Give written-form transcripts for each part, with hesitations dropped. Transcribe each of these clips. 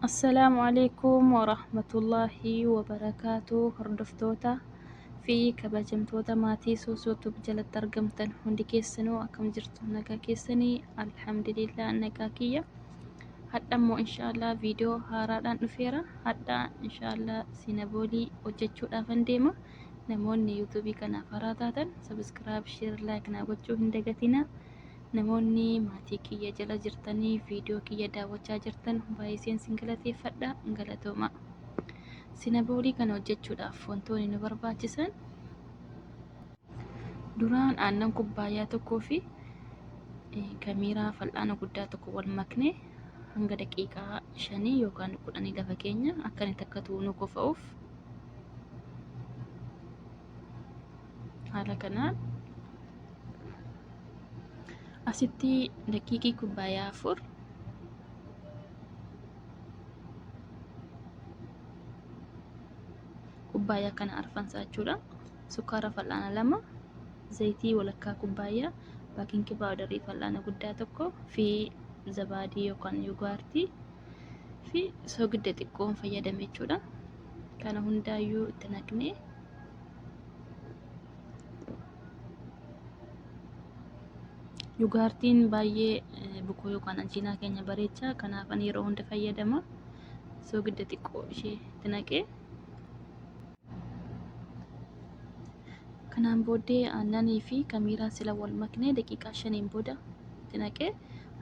Assalaamu alaykum warahmatullaahi wabarakaatu. Hordoftoota fi kabajamtoota maatii Soosootuuf jalatti argamtan hundi keessanuu akkam jirtu? Nagaa keessanii? Alhamdulillah nagaa kiyya. Hadhammoo inshaallah viidiyoo haaraadhaan dhufeera. Hadhaa inshaallah sinaboolii hojjechuudhaafan deema. Namoonni yuutuubii kanaaf haaraa taatan sabiskiraayib, sheer, laayik naa gochuu hin dagatinaa. Namoonni maatii kiyya jala jirtanii viidiyoo kiyya daawwachaa jirtan baay'een sin galateeffadha. Galatooma. Sinaboolii kana hojjechuudhaaf wantoonni nu barbaachisan duraan aannan kubbaayyaa tokkoo fi kamiiraa fal'aana guddaa tokko wal maknee hanga daqiiqaa 5 yookaan 10 lafa keenya akka inni takkatu nu qofa'uuf haala kanaan asitti daqiiqii kubbaayyaa 4 kubbaayyaa kana arfansaa jechuudha. Sukkaara fal'aana 2, zayitii walakkaa kubbaayyaa, baakinkii paawudarii fal'aana guddaa tokko fi zabaadii yookaan yogaartii fi soogidda xiqqoon fayyadame jechuudha. Kana hundaayyuu itti naqnee yogaartiin baay'ee bukoo yookaan anjiinaa keenya bareecha. Kanaafan yeroo hunda fayyadama. Soogidda xiqqoo ishee itti naqee kanaan booddee aannanii fi kamiiraa sila wal maknee daqiiqaa 5 booda itti naqee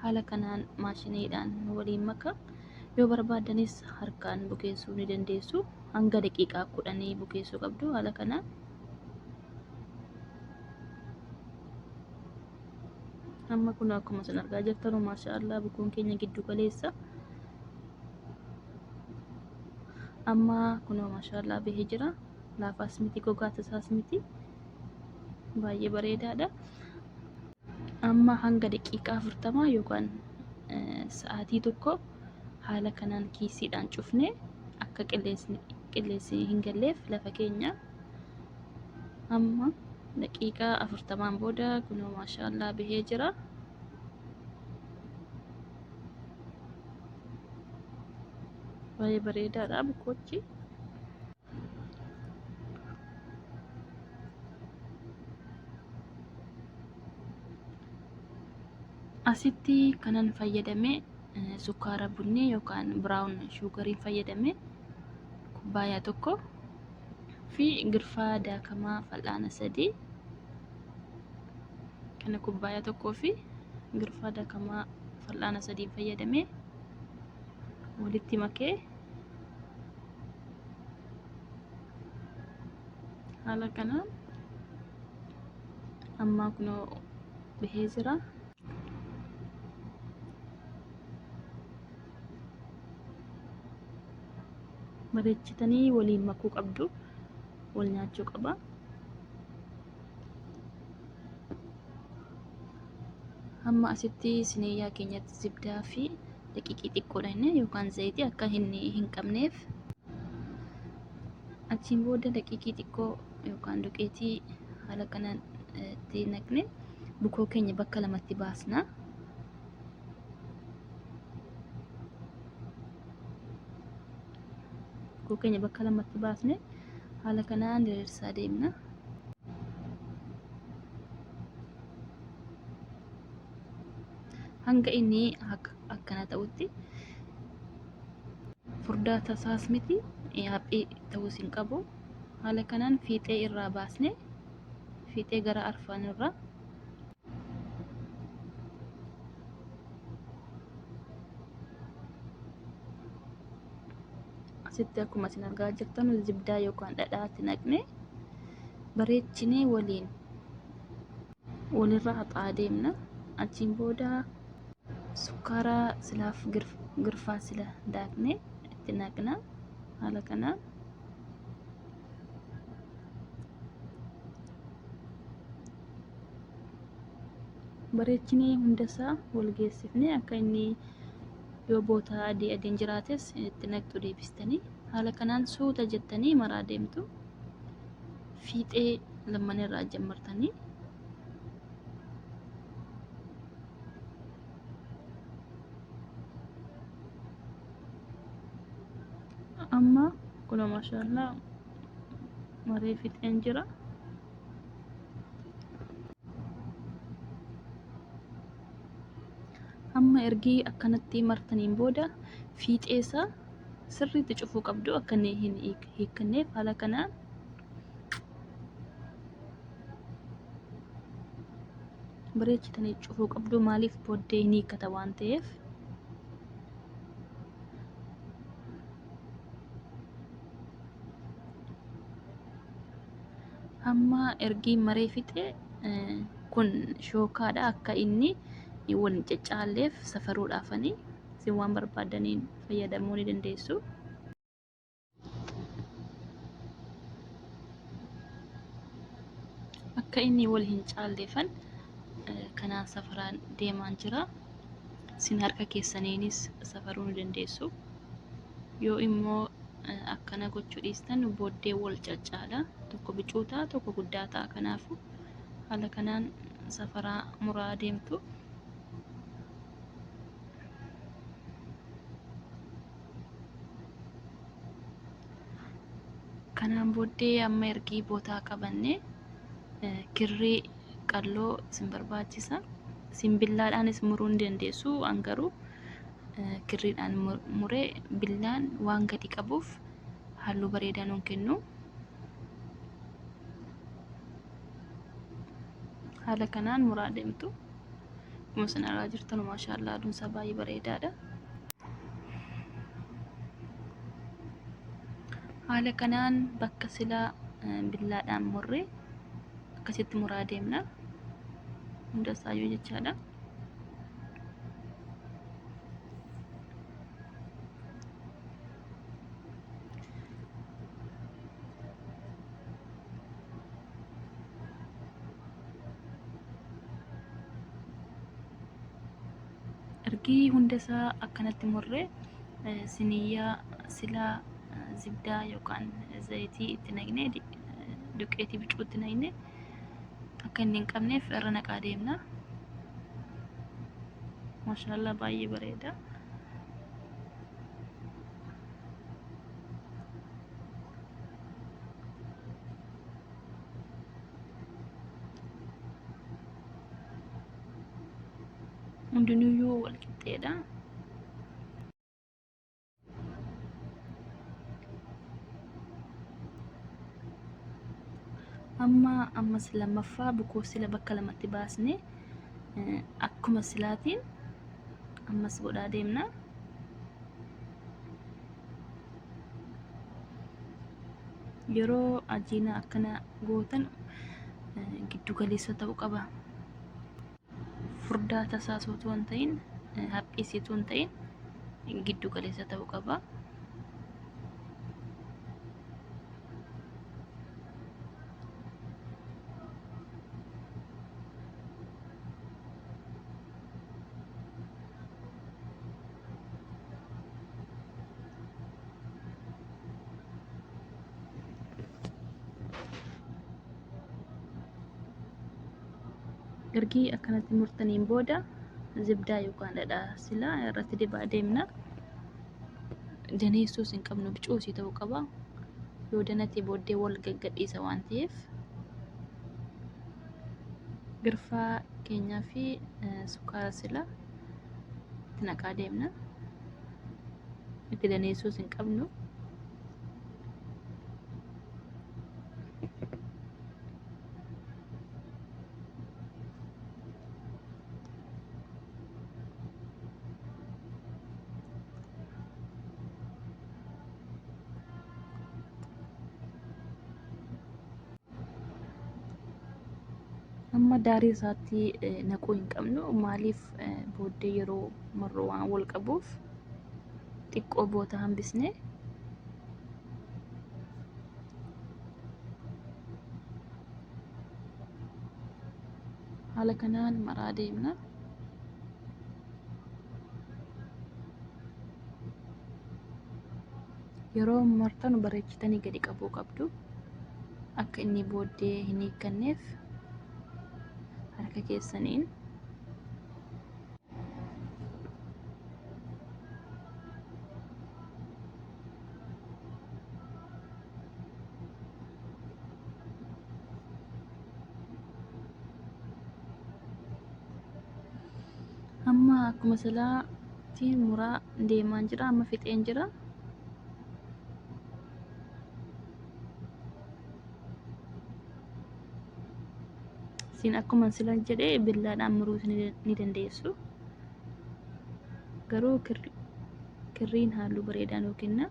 haala kanaan maashiniidhaan waliin maka. Yoo barbaadanis harkaan bukeessuu ni dandeessu. Hanga daqiiqaa 10 bukeessuu qabdu. Haala kanaan amma kun akkuma isin argaa jirtan maashaallah bukoon keenya giddu galeessa. Amma kunoo maashaallah bahee jira. Laafaas miti, gogaas isaas miti. Baay'ee bareedaadha. Amma hanga daqiiqaa 40 yookaan sa'aatii tokko haala kanaan kiisiidhaan cufnee akka qilleensi hin galleef lafa keenya. Amma daqiiqaa 40 booda kunoo maashaallah bahee jira. Baay'ee bareedaadha bukoochi. Asitti kanan fayyadame sukkaara bunnii yookaan biraawun shuugariin fayyadame kubbaayyaa tokko fi girfaa daakamaa fal'aana 3 kana kubbaayyaa tokkoo fi girfaa daakamaa fal'aana 3 fayyadame walitti makee haala kanaan amma kunoo bahee jira. Bareechitanii waliin makuu qabdu. Wal nyaachuu qaba. Amma asitti sineeyyaa keenyatti zibdaa fi daqiiqii xiqqoodha inni yookaan zayitii akka hin qabneef. Achiin booda daqiiqii xiqqoo yookaan duqeetii haala kanaan itti naqne bukoo keenya bakka lamatti baasna. Bukoo keenya bakka lamatti baasne haala kanaan diriirsaa deemna. Hanga inni akkana ta'utti furdaa tasaas miti, haphii ta'uus hin qabu. Haala kanaan fiixee irraa baasne fiixee gara arfan irraa asitti akkuma isin argaa jirtan zibdaa yookaan dhadhaatti naqne bareechinee walirra haxaa deemna. Achiin booda sukkaara silaaf girfaa sila daakne itti naqna. Haala kanaan bareechinee hundasaa wal geessifne akka inni yoo boota adiin jiraates itti naqxu deebistanii haala kanaan suuta jettanii maraa deemtu. Fiixee lamman irraa jammartanii amma kunoo maashaallah maree fixeen jira. Amma ergii akkanatti martaniin booda fiixeessa sirriitti cufuu qabdu akka inni hin hiikkanneef. Haala kanaan bareechitanii cufuu qabdu, maaliif booddee hin hiikkata waan ta'eef. Amma ergii maree fixe kun shookaadha, akka inni wal hin caccaalleef safaruudhaafanii isin waan barbaadaniin fayyadamuu ni dandeessu. Akka inni wal hin caalleefan kanaan safaraan deemaan jira. Isin harka keessaniinis safaruu ni dandeessu. Yoo immoo akkana gochuu dhiistan booddee wal caccaala, tokko bicuu ta'a tokko guddaa ta'a. Kanaafuu haala kanaan safaraa muraa deemtu. Kanaan booddee amma ergii bootaa qabanne kirrii qalloo isin barbaachisa. Isin billaadhaanis muruu ni dandeessu. An garuu kirriidhaan muree billaan waan gadi qabuuf halluu bareedaa nuun kennu. Haala kanaan muraa deemtu. Akkuma isin argaa jirtan maashaallah aduunsaa baay'ee bareedaadha. Haala kanaan bakka silaa billaadhaan murree akkasitti muraa deemna. Hundasaayyuu jechaadha. Ergii hundasaa akkanatti murree siniyyaa silaa zibdaa yookaan zayitii itti naqnee duqeetii bicuu itti naqnee akka inni hin qabneef irra naqaa deemna. Maashaallah baay'ee bareeda. Hundinuyyuu wal qixxeedha. Ammas lammaffaa bukoo sila bakka lamatti baasnee akkuma silaatiin ammas godhaa deemna. Yeroo ajiina akkana gootan giddu galeessa ta'uu qaba. Furdaa tasaas otoo hin ta'in, haphiis otoo hin ta'in giddu galeessa ta'uu qaba. Ergii akkanatti murtaniin booda zibdaa yookaan dhadhaa silaa irratti dibaa deemna. Daneessuus hin qabnu, bicuusii ta'uu qaba. Yoo danate booddee wal gaggadhiisa waan ta'eef girfaa keenyaa fi sukkaara silaa itti naqaa deemna. Itti daneessuus hin qabnu. Amma daarii isaatti naquu hin qabnu. Maaliif booddee yeroo marroo waan wal qabuuf xiqqoo boota hambisne. Haala kanaan maraa deemna. Yeroo martanu bareechitanii gadi qabuu qabdu akka inni booddee hin hiikkanneef. Harka keessaniin amma akkuma salaatiin muraa deemaan jira, amma fixeen jira. Isin akkuma sila jedhee billaadhaan muruus ni dandeessu. Garuu kirriin halluu bareedaa nuu kenna.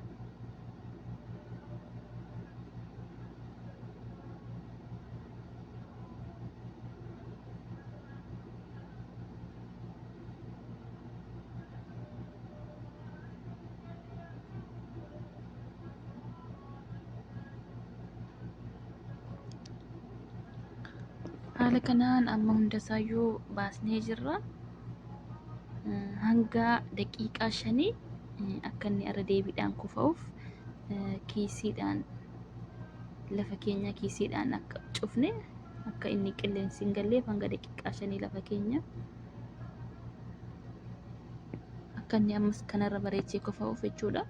Haala kanaan amma hundasaayyuu baasnee jirra. Hanga daqiiqaa 5 akka inni irra deebiidhaan kufa'uuf kiisiidhaan lafa keenya kiisiidhaan akka cufne akka inni qilleensi hin galleef hanga daqiiqaa 5 lafa keenya akka inni ammas kanarra bareechee kufa'uuf jechuudha.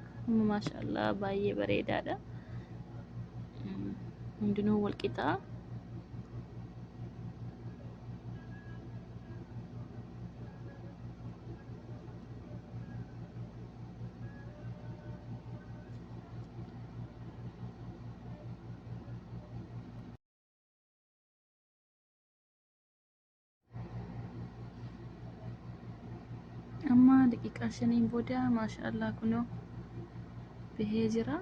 Maashaallah baay'ee bareedaadha. Hundinuu wal qixaa. Amma daqiiqaa 5 booda maashaallah kunoo bahee jira.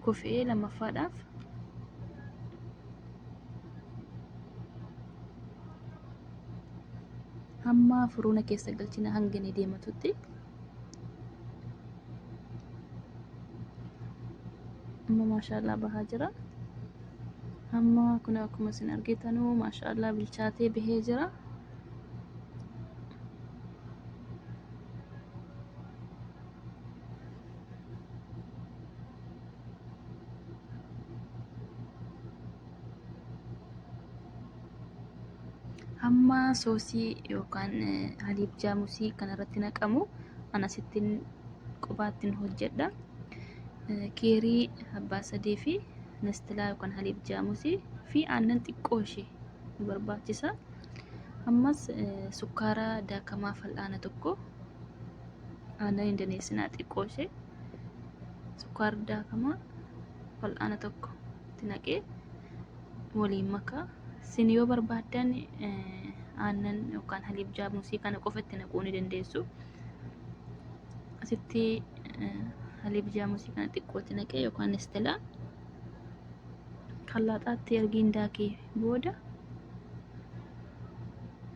Kufee lammaffaadhaaf. Amma furuuna keessa galchina hanga inni deematutti. Amma maashaallah bahaa jira. Amma kunoo akkuma isin argitanuu maashaallah bilchaatee bahee jira. Amma soosii yookaan haliib jaamusii kanarratti naqamu ana sittiin qubaattiin hojjedha. Keerii abbaa sadii fi nestilaa yookaan haliib jaamusii fi aannan xiqqoo ishee nu barbaachisa. Ammas sukkaara daakamaa fal'aana tokko, aannan hin daneessinaa xiqqoo ishee, sukkaara daakamaa fal'aana tokko itti naqee waliin makaa. Isin yoo barbaaddan aannan yookaan haliib jaamusii kana qofa itti naquu ni dandeessu. Asitti haliib jaamusii kana xiqqootti naqee yookaan nestilaa kallaaxaatti ergiin daakee booda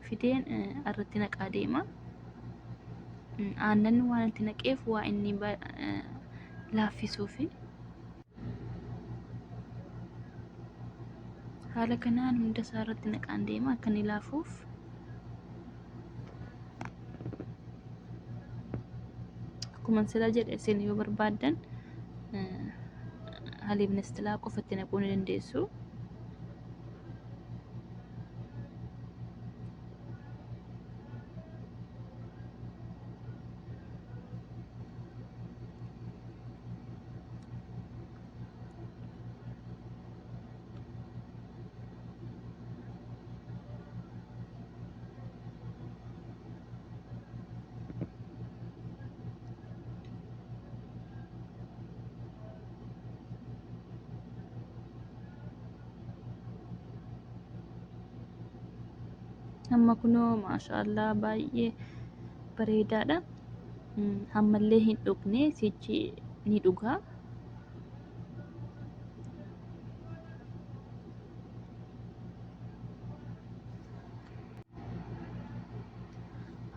fideen irratti naqaa deema. Aannan waan itti naqeef waa inni laaffisuufi. Haala kanaan hunda isaa irratti naqaan deema akka inni laafuuf. Akkuma sila jedhe isin yoo barbaaddan haliib nestilaa qofa itti naquu ni dandeessu. Amma kunoo maashaallah baay'ee bareedaadha. Hammallee hin dhugne sichi ni dhugaa.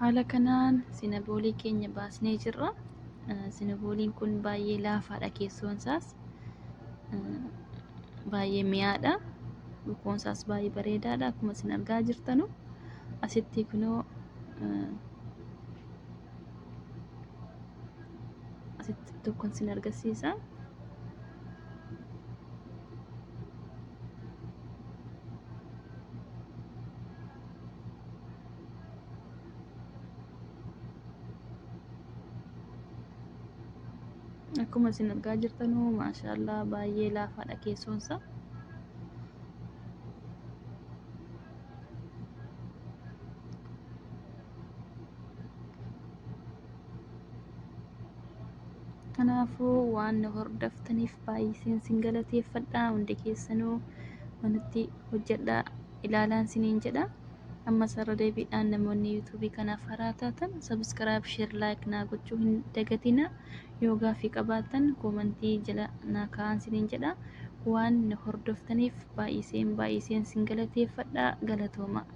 Haala kanaan sinaboolii keenya baasnee jirra. Sinabooliin kun baay'ee laafaadha, keessoon isaas baay'ee mi'aadha. Lukoon isaas baay'ee bareedaadha akkuma isin argaa jirtanu. Asitti kunoo asitti tokkon isin agarsiisa. Akkuma isin argaa jirtanu maashaallah baay'ee laafaadha keessoon isaa. Kanaafuu waan na hordoftaniif baay'iseen sin galateeffadha. Hundi keessanuu manutti hojjedhaa ilaalaan siniin jedha. Ammas irra deebiidhaan namoonni yuutuubii kanaaf haaraa taatan sabskiraayib, sheer, laayik naa gochuu hin dagatina. Yoo gaaffii qabaattan koomentii jala naa kaa'aa siniin jedha. Waan na hordoftaniif baay'iseen sin galateeffadha. Galatooma.